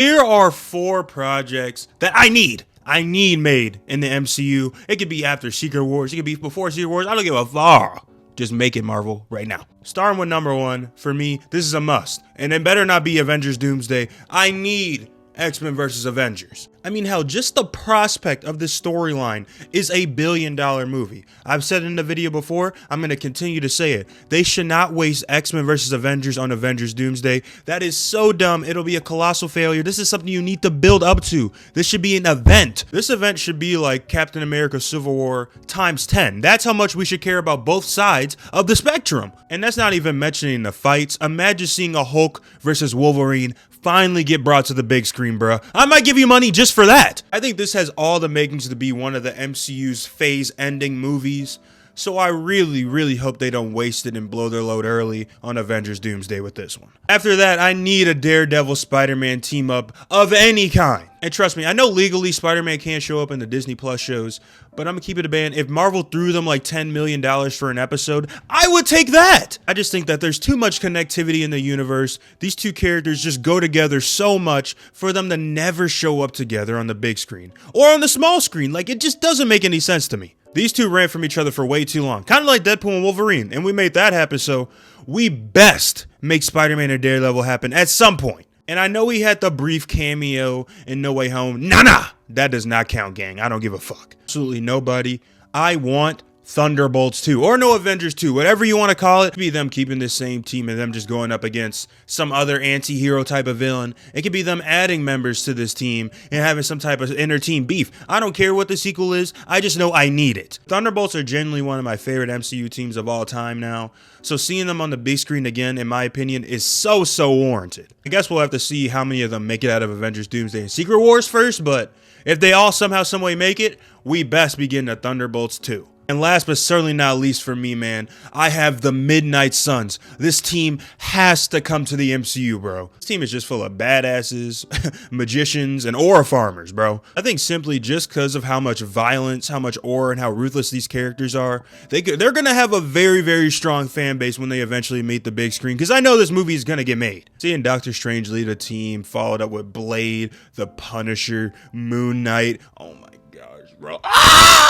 Here are 4 projects that I need made in the MCU. It could be after Secret Wars, it could be before Secret Wars. I don't give a fuck. Just make it, Marvel, right now. Starting with number 1, for me, this is a must. And it better not be Avengers Doomsday. I need X-Men versus Avengers. I mean, hell, just the prospect of this storyline is a $1 billion movie. I've said it in the video before, I'm going to continue to say it. They should not waste X-Men versus Avengers on Avengers Doomsday. That is so dumb. It'll be a colossal failure. This is something you need to build up to. This should be an event. This event should be like Captain America Civil War times 10. That's how much we should care about both sides of the spectrum. And that's not even mentioning the fights. Imagine seeing a Hulk versus Wolverine finally get brought to the big screen, bruh. I might give you money just for that. I think this has all the makings to be one of the MCU's phase-ending movies, so I really hope they don't waste it and blow their load early on Avengers Doomsday with this one. After that, I need a Daredevil SpiderMan team-up of any kind. And trust me, I know legally Spider-Man can't show up in the Disney Plus shows, but I'm gonna keep it a band. If Marvel threw them like $10 million for an episode, I would take that! I just think that there's too much connectivity in the universe. These two characters just go together so much for them to never show up together on the big screen. Or on the small screen, like it just doesn't make any sense to me. These two ran from each other for way too long, kind of like Deadpool and Wolverine, and we made that happen, so we best make Spider-Man and Daredevil happen at some point. And I know he had the brief cameo in No Way Home. Nah, that does not count, gang. I don't give a fuck. Absolutely nobody. I want Thunderbolts 2, or no Avengers 2, whatever you want to call it. It could be them keeping this same team and them just going up against some other anti-hero type of villain. It could be them adding members to this team and having some type of inter-team beef. I don't care what the sequel is, I just know I need it. Thunderbolts are genuinely one of my favorite MCU teams of all time now, so seeing them on the big screen again, in my opinion, is so warranted. I guess we'll have to see how many of them make it out of Avengers Doomsday and Secret Wars first, but if they all somehow, someway make it, we best be getting a Thunderbolts 2. And last but certainly not least for me, man, I have the Midnight Suns. This team has to come to the MCU, bro. This team is just full of badasses, magicians, and aura farmers, bro. I think simply just because of how much violence, how much aura, and how ruthless these characters are, they're going to have a very strong fan base when they eventually meet the big screen, because I know this movie is going to get made. Seeing Doctor Strange lead a team, followed up with Blade, the Punisher, Moon Knight, oh my gosh, bro.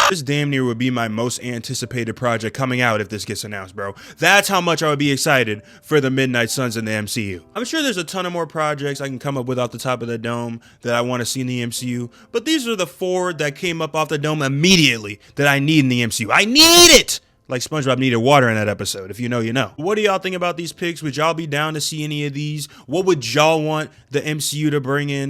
This damn near would be my most anticipated project coming out if this gets announced, bro. That's how much I would be excited for the Midnight Suns in the MCU. I'm sure there's a ton of more projects I can come up with off the top of the dome that I want to see in the MCU, but these are the 4 that came up off the dome immediately that I need in the MCU. I need it! Like SpongeBob needed water in that episode. If you know, you know. What do y'all think about these picks? Would y'all be down to see any of these? What would y'all want the MCU to bring in?